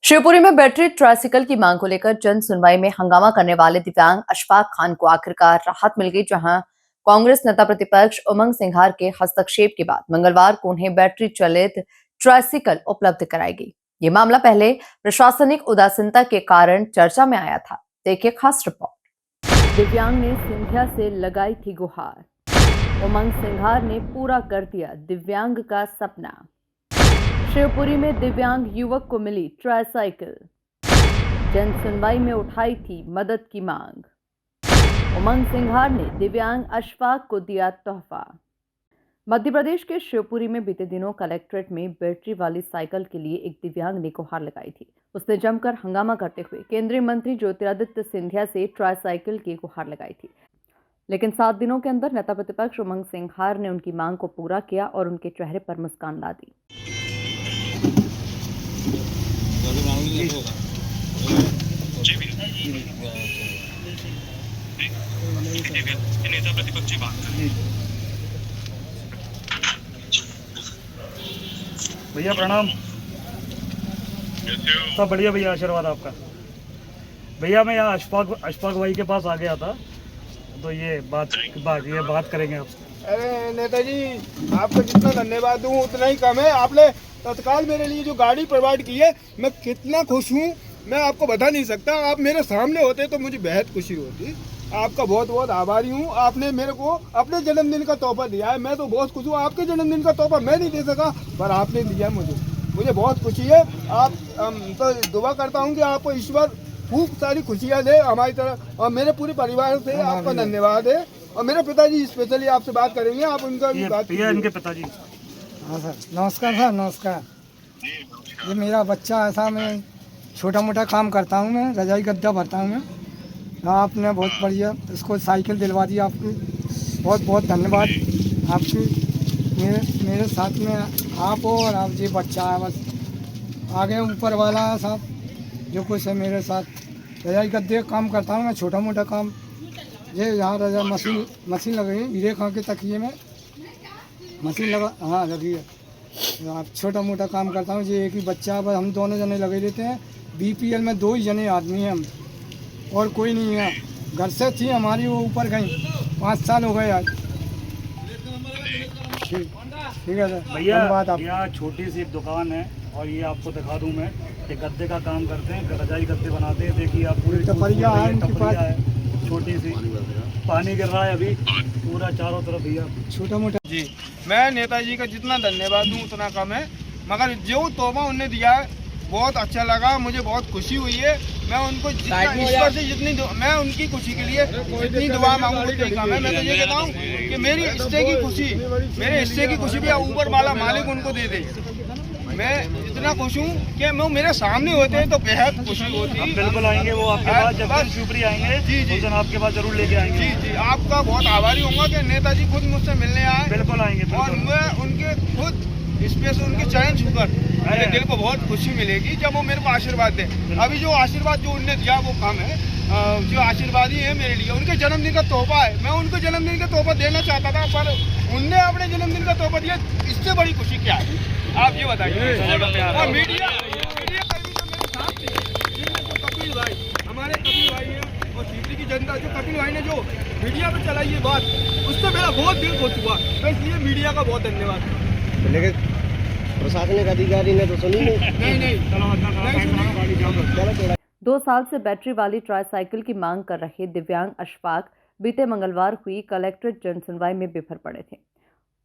शिवपुरी में battery tricycle की मांग को लेकर जन सुनवाई में हंगामा करने वाले दिव्यांग अशफाक खान को आखिरकार राहत मिल गई, जहां कांग्रेस नेता प्रतिपक्ष उमंग सिंघार के हस्तक्षेप के बाद मंगलवार को उन्हें बैटरी चलित ट्राइसिकल उपलब्ध कराई गई। ये मामला पहले प्रशासनिक उदासीनता के कारण चर्चा में आया था। देखिए खास रिपोर्ट। दिव्यांग ने सिंधिया से लगाई थी गुहार, उमंग सिंघार ने पूरा कर दिया दिव्यांग का सपना। शिवपुरी में दिव्यांग युवक को मिली ट्राइसाइकिल, जन सुनवाई में उठाई थी मदद की मांग। उमंग सिंघार ने दिव्यांग अशफाक को दिया तोहफा। मध्य प्रदेश के शिवपुरी में बीते दिनों कलेक्ट्रेट में बैटरी वाली साइकिल के लिए एक दिव्यांग ने गुहार लगाई थी। उसने जमकर हंगामा करते हुए केंद्रीय मंत्री ज्योतिरादित्य सिंधिया से ट्राइसाइकिल की गुहार लगाई थी, लेकिन 7 दिनों के अंदर नेता प्रतिपक्ष उमंग सिंघार ने उनकी मांग को पूरा किया और उनके चेहरे पर मुस्कान ला दी। नेता प्रतिपक्ष बात भैया प्रणाम। सब बढ़िया भैया, आशीर्वाद आपका। भैया मैं यहाँ अशफाक भाई के पास आ गया था, तो ये बात करेंगे आपसे। अरे नेताजी, आपका जितना धन्यवाद दूं उतना ही कम है। आपने तत्काल मेरे लिए जो गाड़ी प्रोवाइड की है, मैं कितना खुश हूँ मैं आपको बता नहीं सकता। आप मेरे सामने होते तो मुझे बेहद खुशी होती। आपका बहुत बहुत आभारी हूँ। आपने मेरे को अपने जन्मदिन का तोहफा दिया है, मैं तो बहुत खुश हूँ। आपके जन्मदिन का तोहफा मैं नहीं दे सका, पर आपने दिया मुझे बहुत खुशी है। आप तो दुआ करता हूँ कि आपको ईश्वर खूब सारी खुशियाँ दे हमारी तरफ, और मेरे पूरे परिवार से आपका धन्यवाद है। और मेरे पिताजी स्पेशली आपसे बात करेंगे, आप उनका भी बात कीजिए। इनके पिताजी। हाँ सर, नमस्कार सर, नमस्कार। ये मेरा बच्चा ऐसा, मैं छोटा मोटा काम करता हूँ, मैं रजाई गद्दा भरता हूँ मैं। आपने बहुत बढ़िया इसको साइकिल दिलवा दी, आपकी बहुत बहुत धन्यवाद आपकी। मेरे साथ में आप हो और आप ये बच्चा है, बस आगे ऊपर वाला है साहब, जो कुछ है मेरे साथ। रजाई गद्दे काम करता हूँ मैं, छोटा मोटा काम। ये यहाँ रजा मशीन लगी है, हीरे खां के तकिए में मशीन लगा, हाँ लगी है। आप छोटा मोटा काम करता हूँ। ये एक ही बच्चा है, बस हम दोनों जने लगे रहते हैं। बीपीएल में 2 ही जने आदमी हैं हम, और कोई नहीं है। घर से थी हमारी, वो ऊपर गई, 5 साल हो गए आज। ठीक है सर, भैया यहाँ छोटी सी एक दुकान है, और ये आपको दिखा दूँ मैं, ये गद्दे का काम करते हैं, रजाई गद्दे बनाते हैं। देखिए आप पूरी टपरिया है उनके पास, छोटी सी पानी गिर रहा है अभी पूरा चारों तरफ भैया, छोटा मोटा। जी, मैं नेताजी का जितना धन्यवाद दूं उतना कम है, मगर जो तोहफा उन्होंने दिया है बहुत अच्छा लगा, मुझे बहुत खुशी हुई है। मैं उनको जितना ईश्वर से मैं उनकी खुशी के लिए जितनी दुआ मांगू उतनी कम है। मैं तो ये कहता हूँ कि मेरे हिस्से की खुशी भी ऊपर वाला मालिक उनको दे दे। मैं इतना खुश हूँ कि मैं मेरे सामने होते हैं तो बेहद खुशी होती। बिल्कुल आएंगे वो आपके पास, जब शिवपुरी आएंगे जी जी, आपके पास जरूर लेके आएंगे। जी जी, आपका बहुत आभारी होऊंगा कि नेताजी खुद मुझसे मिलने आए। बिल्कुल आएंगे, और मैं उनके खुद स्पेशल उनके चरण छूकर मेरे दिल को बहुत खुशी मिलेगी जब वो मेरे को आशीर्वाद दे। अभी जो आशीर्वाद जो उनने दिया वो कम है, जो आशीर्वाद ही है मेरे लिए उनके जन्मदिन का तोहफा है। मैं उनको जन्मदिन का तोहफा देना चाहता था, पर उनने अपने जन्मदिन का तोहफा दिया। इससे बड़ी खुशी क्या है, आप ये बताइए। और मीडिया कर्मी जो मेरे साथ थे, जिनमें कपिल भाई, हमारे कपिल भाई हैं, और शिवपुरी की जनता, जो कपिल भाई ने जो मीडिया में चलाई ये बात, उससे मेरा बहुत दिल खो चुका। मैं इसलिए मीडिया का बहुत धन्यवाद। लेकिन प्रशासनिक अधिकारी ने तो सुनी नहीं। 2 साल से बैटरी वाली ट्राइसाइकिल की मांग कर रहे दिव्यांग अशफाक बीते मंगलवार हुई कलेक्ट्रेट जन सुनवाई में बिफर पड़े थे।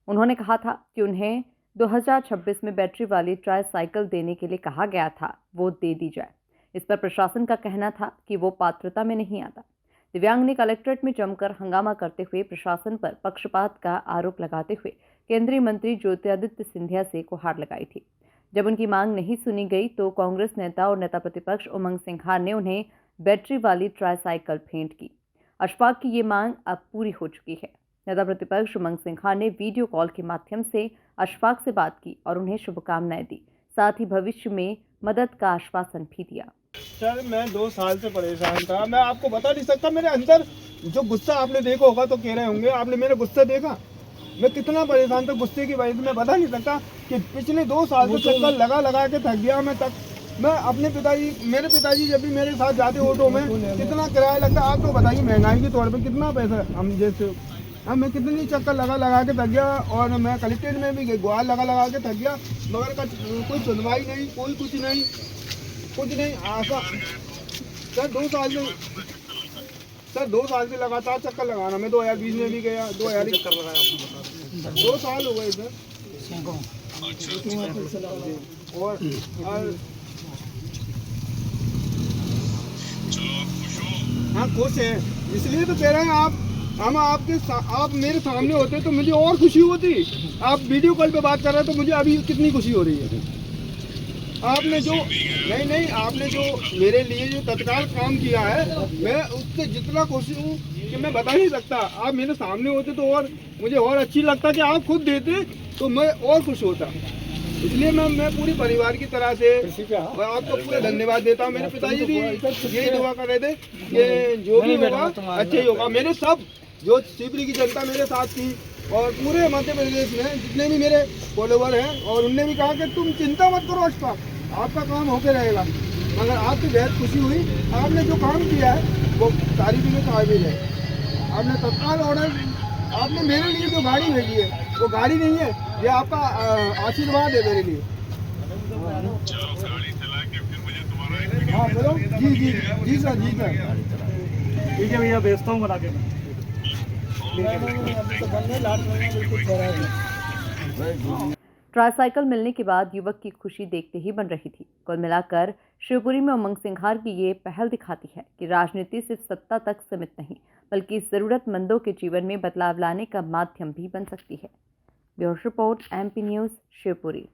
उन्होंने कहा था कि उन्हें 2026 में बैटरी वाली ट्राइसाइकिल देने के लिए कहा गया था, वो दे दी जाए। इस पर प्रशासन का कहना था कि वो पात्रता में नहीं आता। दिव्यांग ने कलेक्ट्रेट में जमकर हंगामा करते हुए प्रशासन पर पक्षपात का आरोप लगाते हुए केंद्रीय मंत्री ज्योतिरादित्य सिंधिया से गुहार लगाई थी। जब उनकी मांग नहीं सुनी गई तो कांग्रेस नेता और नेता प्रतिपक्ष उमंग सिंघार ने उन्हें बैटरी वाली ट्राइसाइकिल भेंट की। अशफाक की ये मांग अब पूरी हो चुकी है। नेता प्रतिपक्ष उमंग सिंघार ने वीडियो कॉल के माध्यम से अशफाक से बात की और उन्हें शुभकामनाएं दी, साथ ही भविष्य में मदद का आश्वासन भी दिया। सर, मैं 2 साल से परेशान था। मैं आपको बता नहीं सकता मेरे अंदर जो गुस्सा आपने देखा होगा तो कह रहे होंगे आपने मेरा गुस्सा देखा, मैं कितना परेशान था गुस्से की वजह से। मैं बता नहीं सकता कि पिछले 2 साल से चक्कर लगा के थक गया मैं तक। मैं अपने पिताजी, मेरे पिताजी जब भी मेरे साथ जाते ऑटो में कितना किराया लगता है आप तो बताइए, महंगाई के तौर पे कितना पैसा हम जैसे अब मैं कितनी चक्कर लगा के थक गया, और मैं कलेक्ट्रेट में भी गुहार लगा के थक गया, मगर कोई सुनवाई नहीं, कोई कुछ नहीं। आशा सर 2 साल से लगातार चक्कर लगाना, मैं 2020 में भी गया, 2000 चक्कर लगाया, 2 साल हो गए सर। और हाँ खुश है, इसलिए तो कह रहे हैं आप मेरे सामने होते तो मुझे और खुशी होती। आप वीडियो कॉल पे बात कर रहे हैं तो मुझे अभी कितनी खुशी हो रही है। आपने जो आपने जो मेरे लिए जो तत्काल काम किया है, मैं उससे जितना खुश हूँ कि मैं बता नहीं सकता। आप मेरे सामने होते तो और मुझे और अच्छी लगता कि आप खुद देते तो मैं और खुश होता। इसलिए मैं पूरी परिवार की तरह से मैं आपको पूरा धन्यवाद देता हूँ। मेरे पिताजी भी यही दुआ कर रहे थे कि जो भी होगा अच्छा ही होगा। मेरे सब जो शिवपुरी की जनता मेरे साथ थी और पूरे मध्य प्रदेश में जितने भी मेरे फॉलोवर हैं, और उनने भी कहा कि तुम चिंता मत करो अशफाक, आपका काम होके रहेगा। मगर आपकी बेहद खुशी हुई, आपने जो काम किया है वो तारीफ में काबिल है। आपने तत्काल ऑर्डर, आपने मेरे लिए जो गाड़ी भेजी है वो गाड़ी नहीं है, ये आपका आशीर्वाद है मेरे लिए। हाँ बोलो। जी सर। ठीक है भैया, भेजता हूँ बना के मैं। ट्राईसाइकिल मिलने के बाद युवक की खुशी देखते ही बन रही थी। कुल मिलाकर शिवपुरी में उमंग सिंघार की ये पहल दिखाती है कि राजनीति सिर्फ सत्ता तक सीमित नहीं, बल्कि जरूरतमंदों के जीवन में बदलाव लाने का माध्यम भी बन सकती है। Bureau report, MP news, Shivpuri.